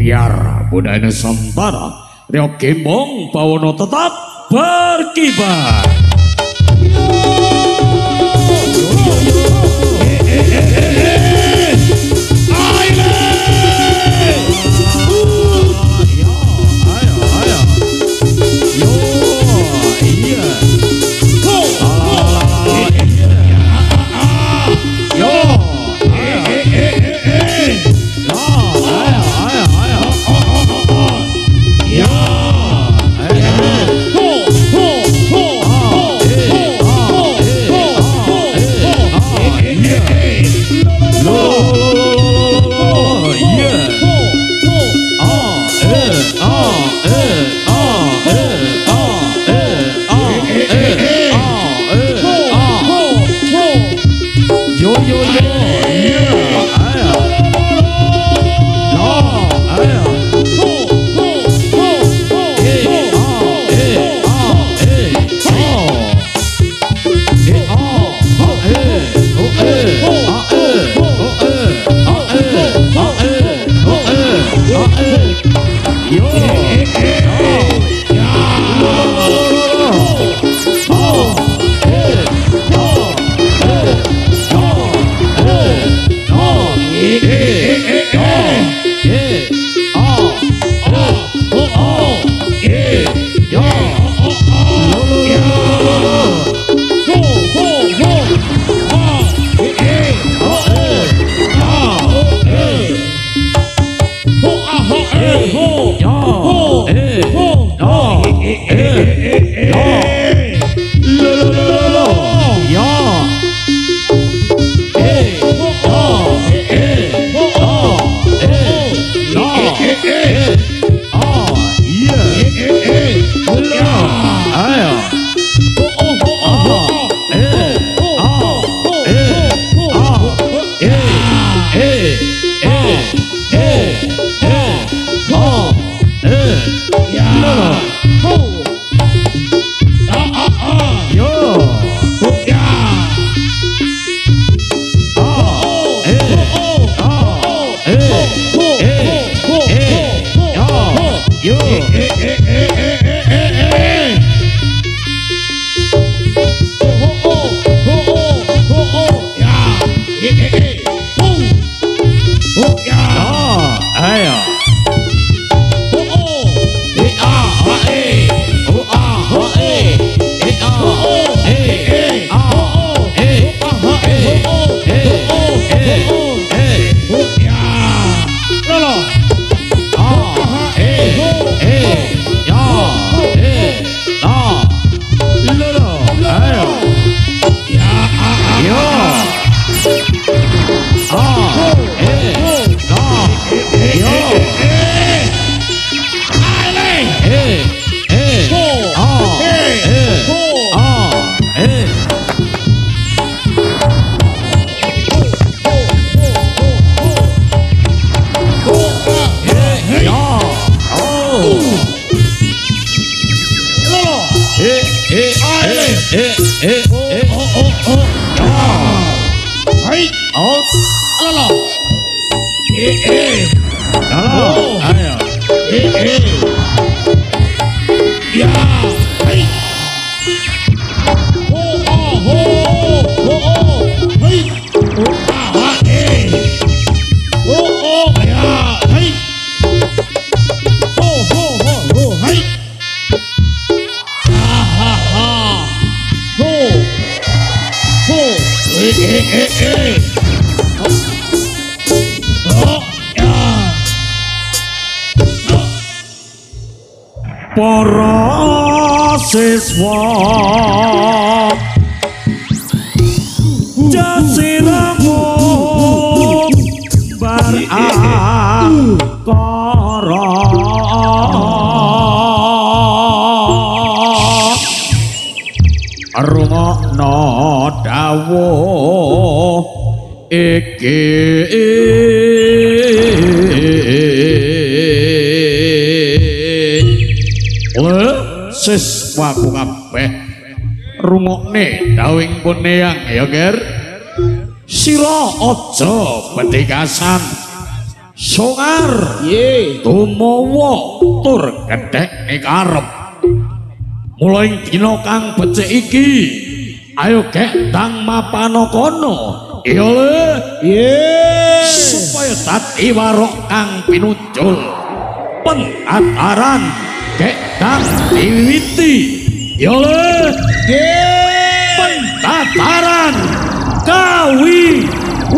mutiara budaya Nusantara. Rio Gembong Bawono tetap berkibar. Para siswa jasiramu barakara rungokno dawuh iki siswaku kabeh rungokne dawing pun Eyang ya Ger. Sira aja betikasan Songar Ye tumawa tur gedhek karep mulai dina kang becik iki ayo gek dang mapana kono iya le Ye supaya dadi warok kang pinunjul pentataran gek dang diwiwiti iya le Ye pentataran kawiwitan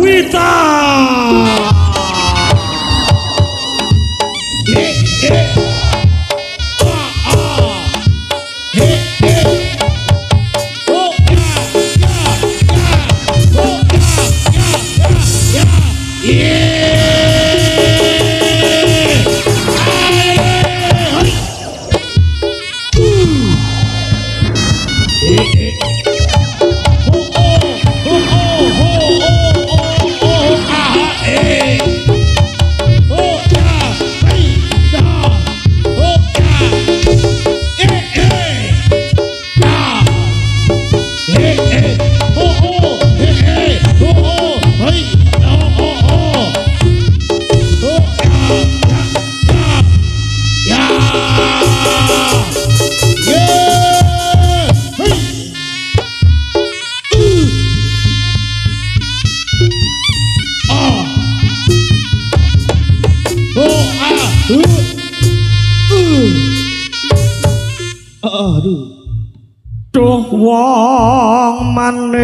Duh wong manis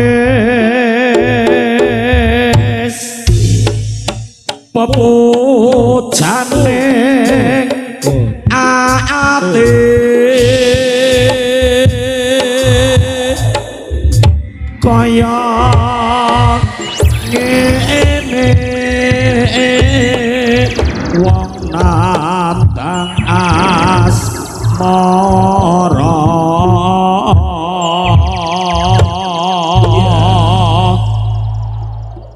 pepujane ati kaya ngene wong nandang asmara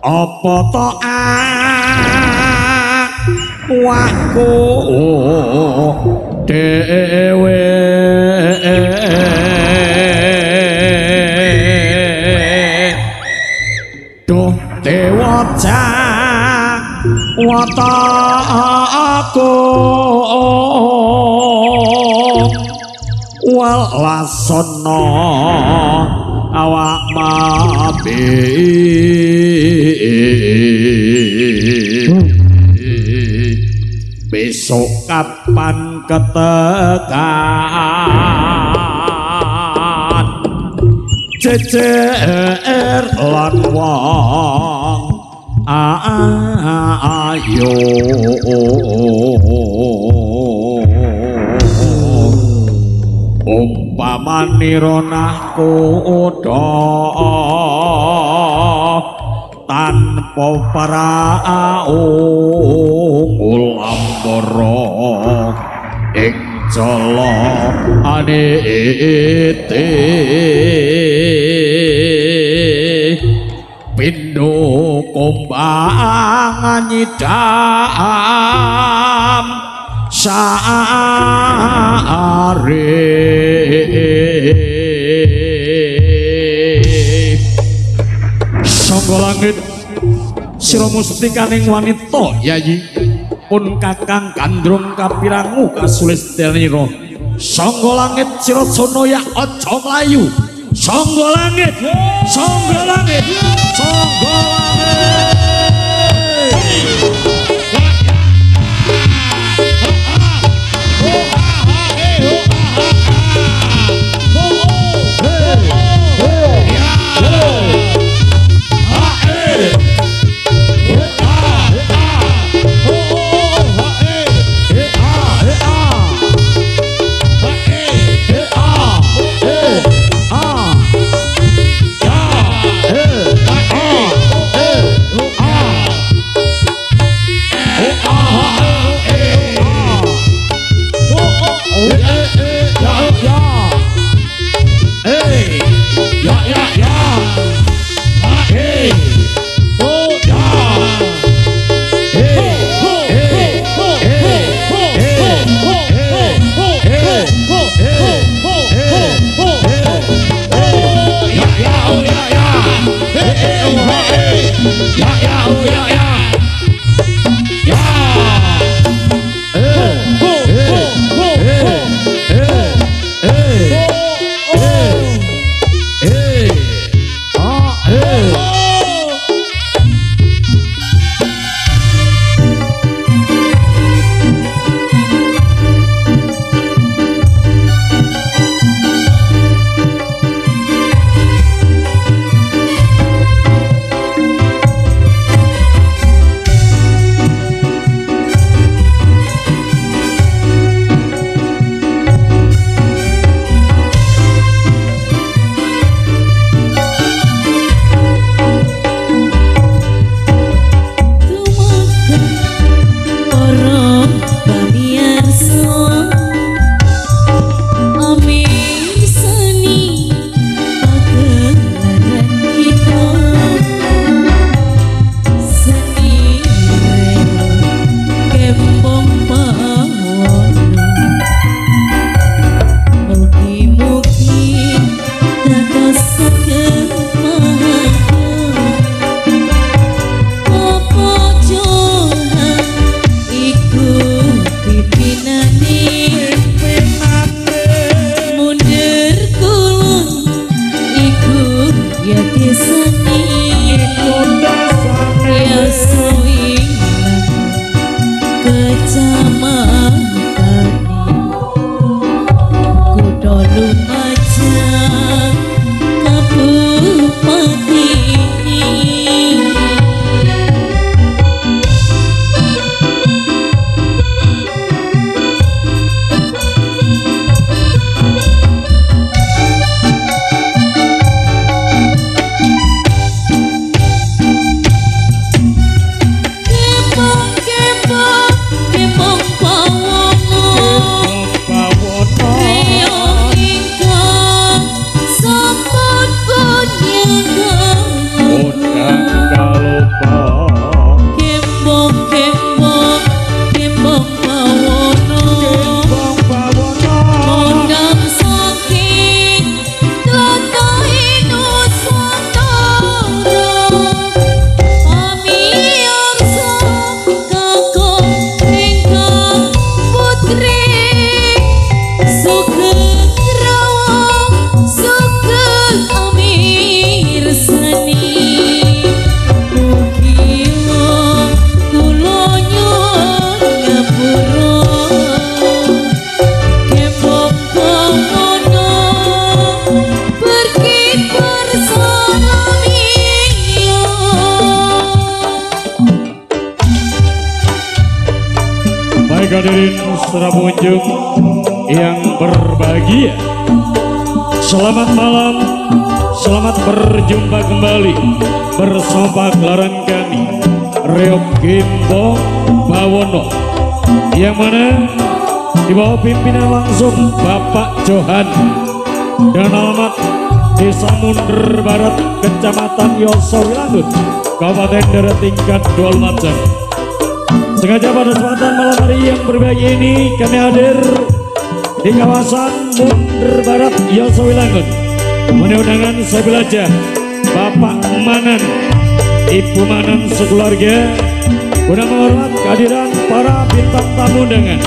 apa to aku dhewe duh dewa wata aku walasana awak mabe besok kapan ketekan jejer lan wong ayo umpamane ronahku tanpa ulambara ing jala anete pindho kombang nyidam saare sangga langit sira mustikaning wanita yayi pun kakang kandrung kapirangu kasulistenira sangga langit sira sonaya aja mlayu sangga langit sangga langit sangga langit Hadirin saudara pengunjung yang berbahagia, selamat malam, selamat berjumpa kembali bersama gelaran kami Reog Gembong Bawono, yang mana di bawah pimpinan langsung Bapak Johan dan alamat Desa Munder Barat, Kecamatan Yosowilangun, Kabupaten Darat Tingkat Dua Lumajang. Sengaja pada kesempatan malam hari yang berbahagia ini kami hadir di kawasan Munder Barat Yosowilangun memenuhi undangan sebelajar Bapak Manan, Ibu Manan sekeluarga, guna menghormat kehadiran para bintang tamu undangan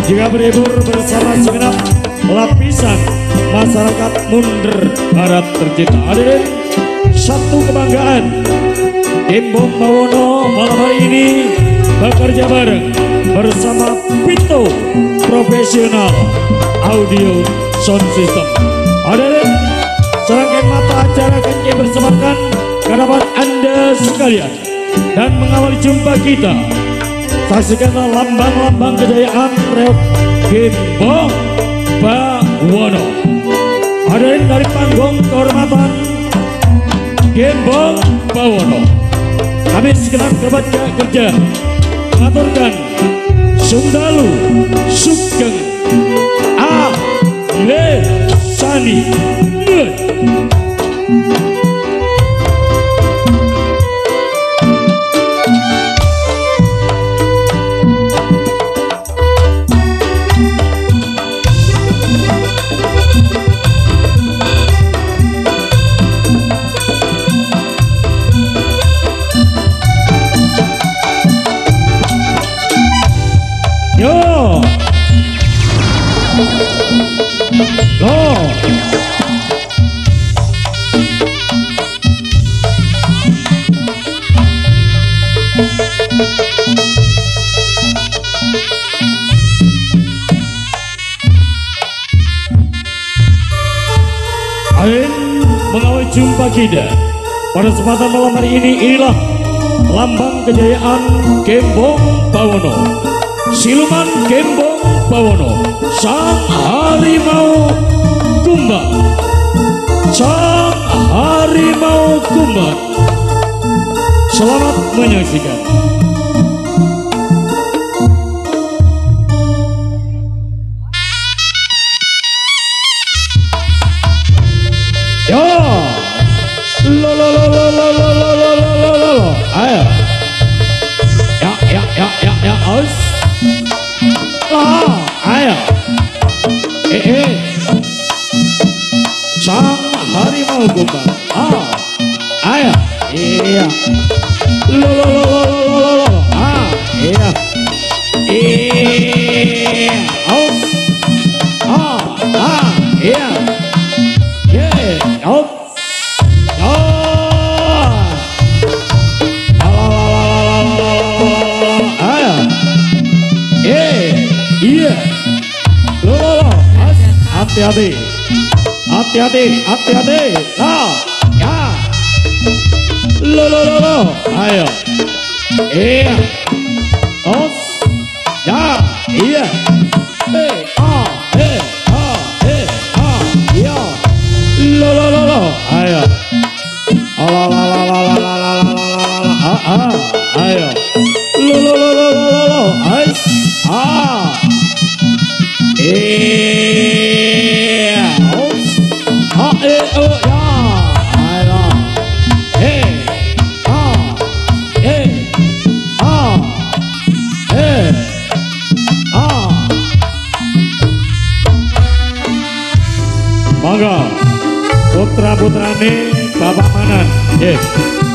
juga berhibur bersama segenap lapisan masyarakat Munder Barat tercinta. Hadirin, satu kebanggaan, Gembong Bawono malam hari ini bekerja bareng bersama Pito Profesional Audio Sound System. Hadirin, serangkaian mata acara akan bersamakan ke hadapan Anda sekalian, dan mengawali jumpa kita, saksikanlah lambang-lambang kejayaan Reog Gembong Bawono. Hadirin, dari panggung kehormatan Gembong Bawono, kami segenap kerabat kerja mengaturkan Sungdalu Sugeng Alesani. Mengawali jumpa kita pada kesempatan malam hari ini, inilah lambang kejayaan Gembong Bawono, siluman Gembong Bawono, sang harimau kumbang, sang harimau kumbang. Selamat menyaksikan. Ayo, ya, aus, ayo, sang harimau kumbang, ayo, iya, iya, aus, iya, aus. iya. Lo, hati-hati. Hati-hati. Lah, ya. Lo, ayo. Iya. Os, ya, iya. Iya. Lo, ayo. Ayo. Lo, ais. Os. Ya. Ayo. Monggo putra-putrane Bapak Manan nggih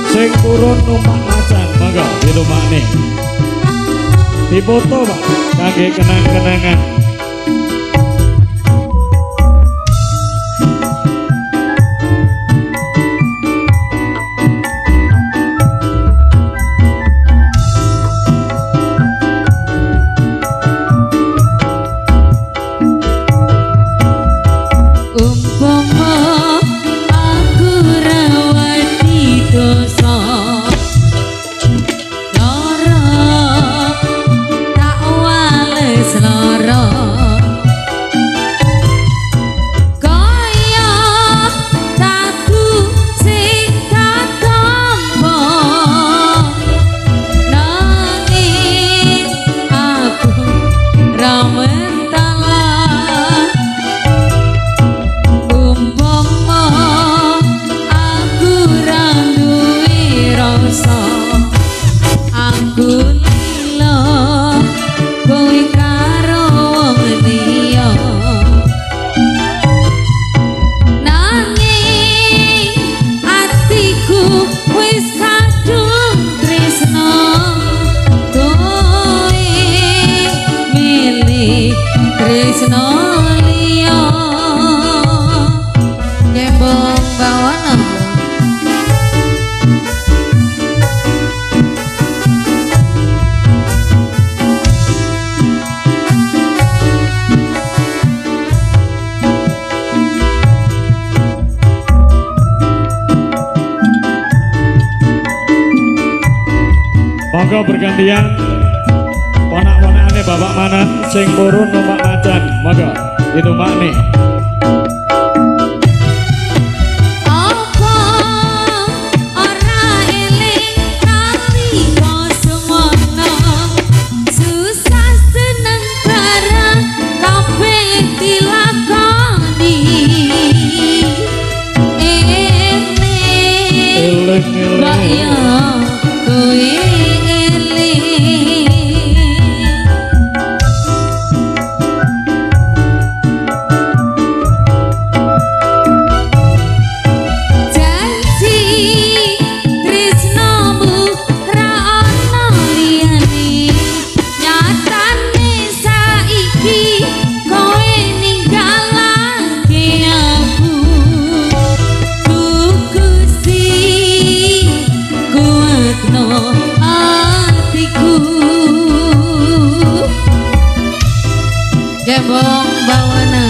sing turun numpak macan monggo dilumakne dipoto Pak kangge kenang-kenangan. Monggo bergantian ponak-ponakane Bapak Manan sing turun numpak macan monggo ditumpakne. Gembong bawana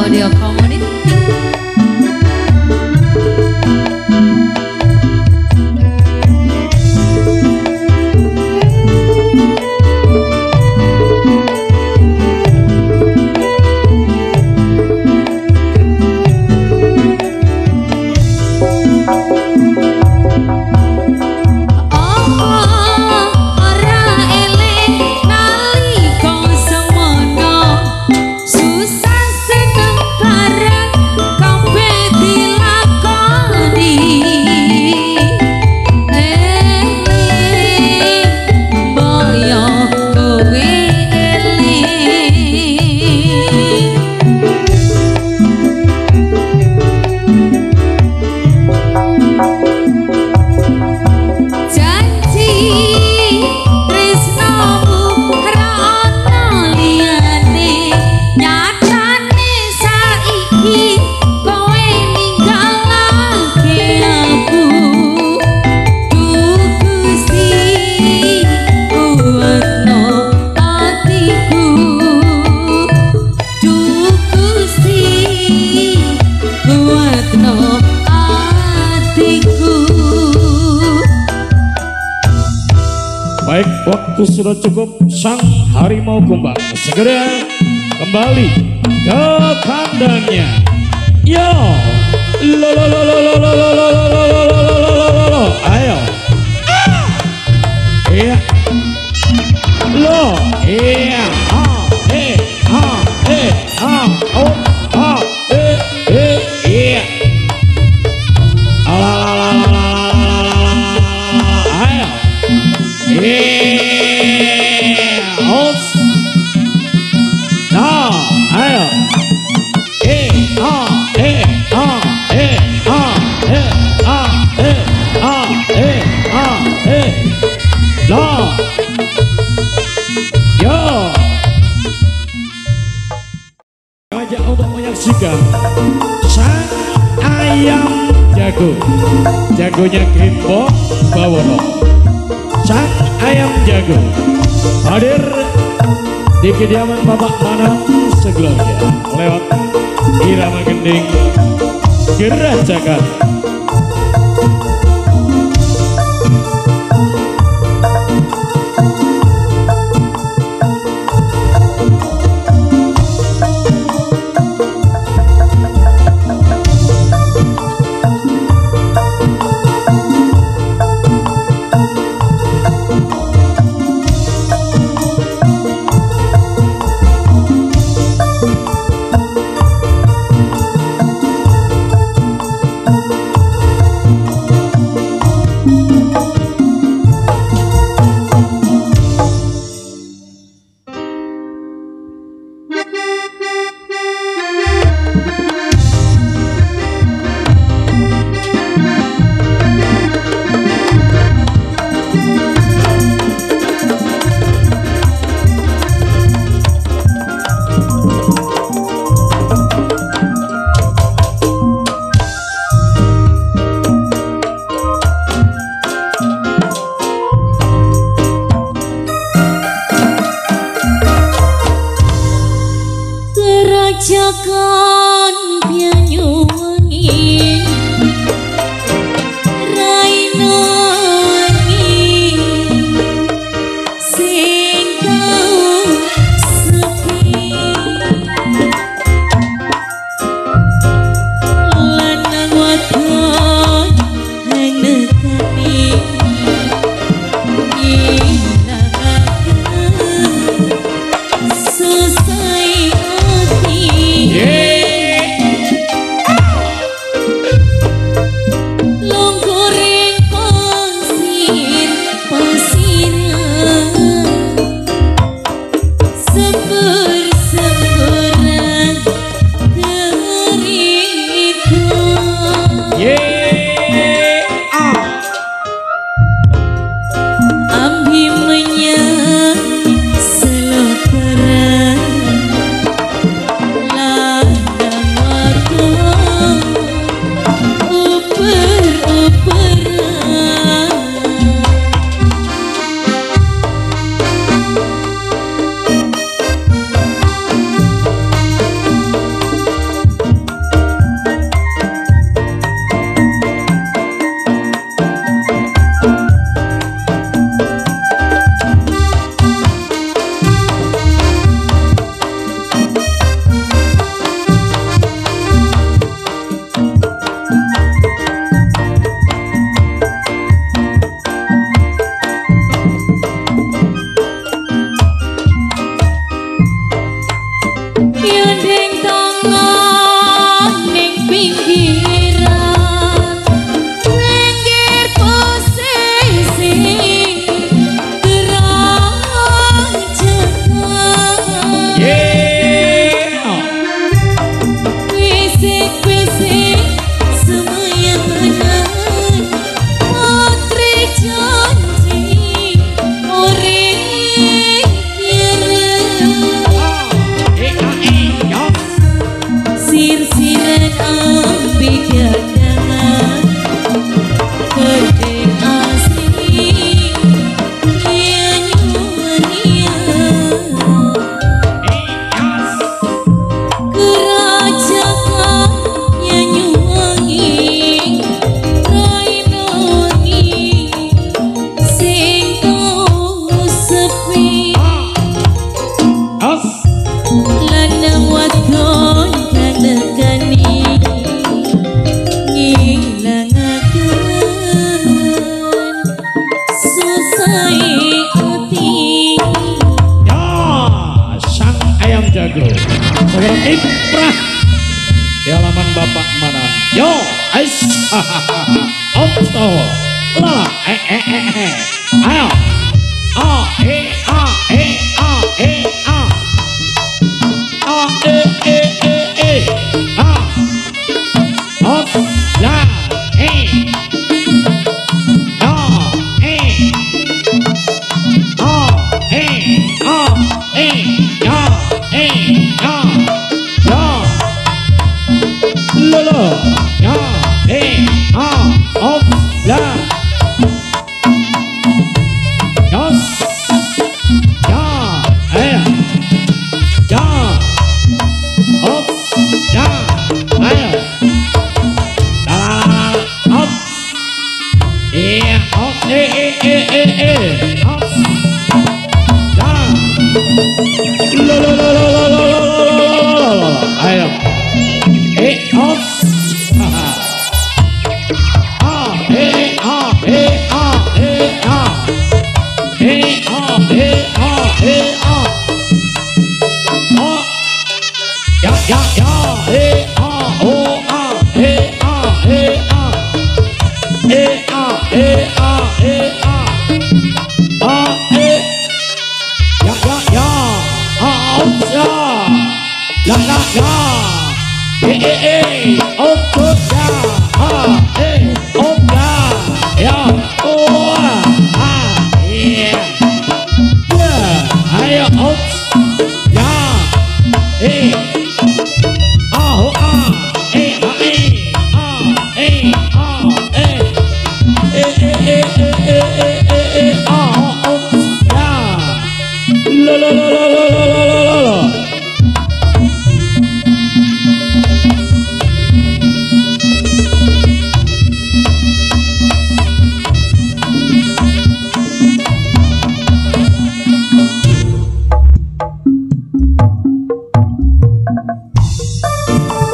audio community. Baik, waktu sudah cukup. Sang harimau kumbang segera kembali ke kandangnya. Yo, lo lo lo lo lo lo lo lo lo lo lo lo lo lo lo. Ayo. Iya. Lo, iya. Oh, iya. Ayo. Nah, ayo. Nah. Yo. Ajak untuk menyaksikan sang ayam jago. Jagonya Gembong Bawono. Sang ayam jago hadir di kediaman Bapak Manang sekeluarga lewat irama gending gerajakan. kiprah di halaman Bapak Manan. Yo, ais, opto, lala, ayo,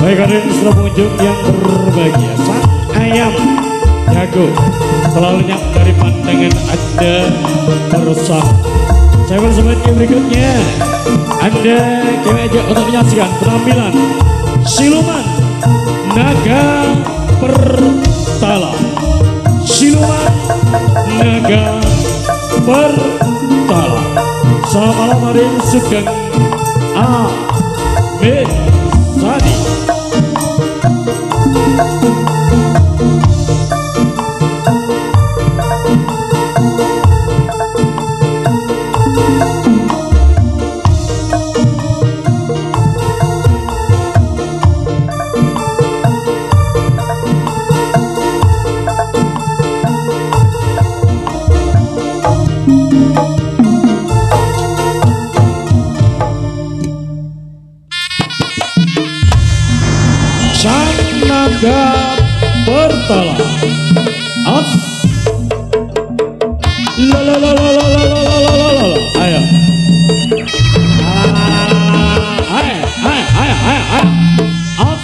baik hadirin seluruh pengunjung yang berbahagia, sang ayam jago selalu lenyap dari pandangan Anda bersama. Saya bersama berikutnya Anda kami ajak untuk menyaksikan penampilan siluman naga Pertala. Siluman naga Pertala. Selamat malam hadirin Sugeng Amin Sadi. Naga Pertala. Up. La la la la la la la la la la la. Ayo. Ayo, ayo, ayo, ayo, ayo. Up.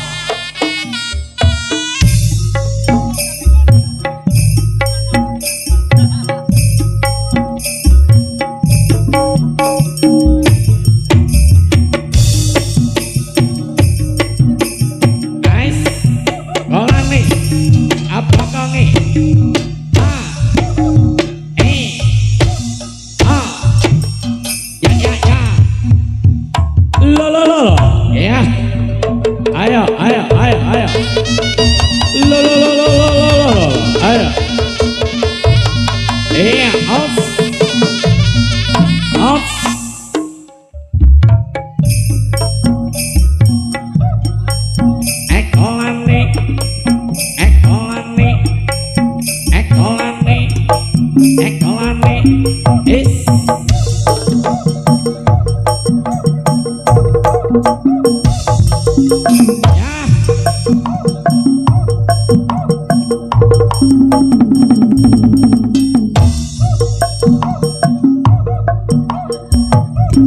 Ayo, ayo, ayo, ayo. Lo lo lo lo lo lo lo. Ayo. Iya, off. Off. Ekolani. Ekolani. Ekolani. Ekolani. Is.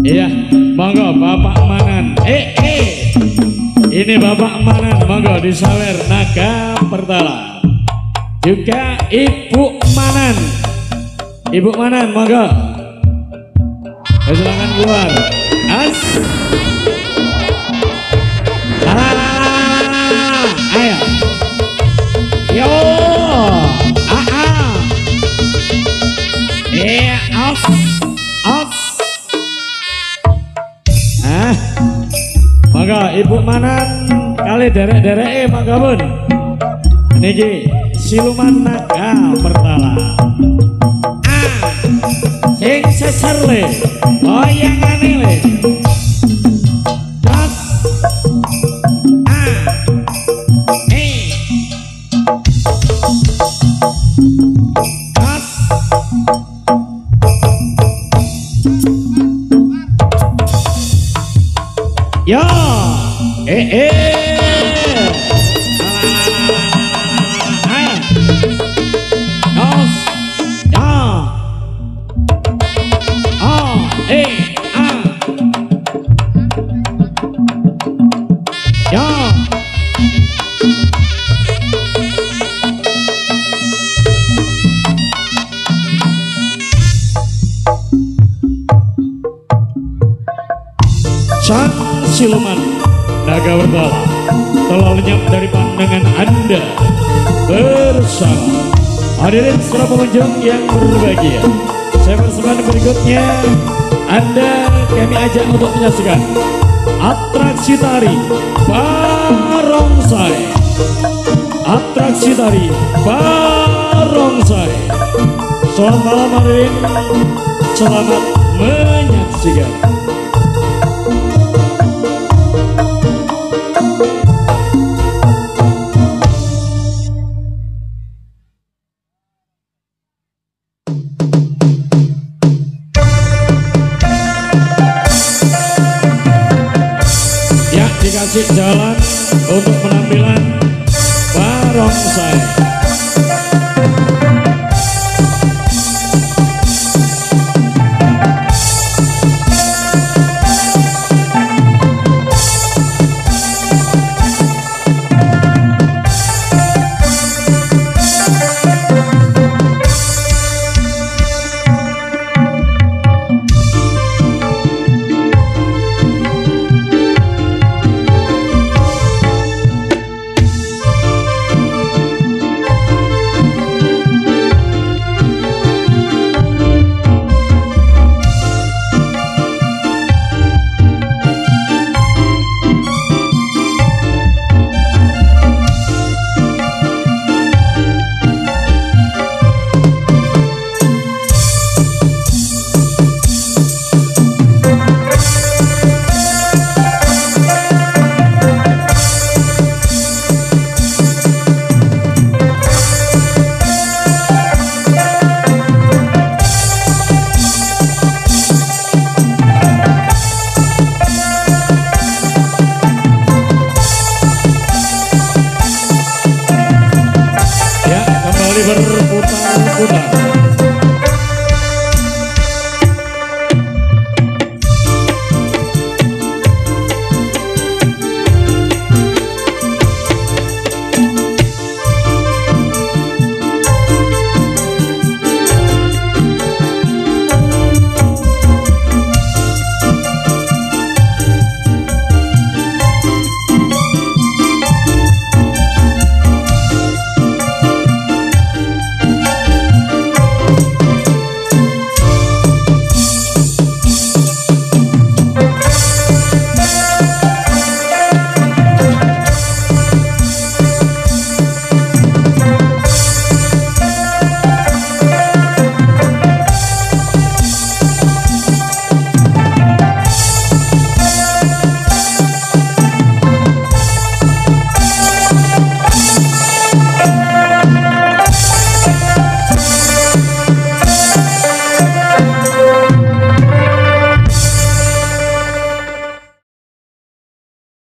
Iya, monggo Bapak Manan. Ini Bapak Manan, monggo disawer Naga Pertala. Juga Ibu Manan. Ibu Manan, monggo. Silakan keluar. As. Pamanan kali derek-derek mangkapun niki siluman naga mertala sing sesar le goyangane le das das ya Sang siluman naga bertala telah lenyap dari pandangan Anda bersama hadirin para pengunjung yang berbahagia. Saya persembahkan berikutnya Anda kami ajak untuk menyaksikan atraksi tari barongsai. Atraksi tari barongsai. Selamat malam hadirin, selamat menyaksikan. Dikasih jalan untuk penampilan barongsai. Berputar-putar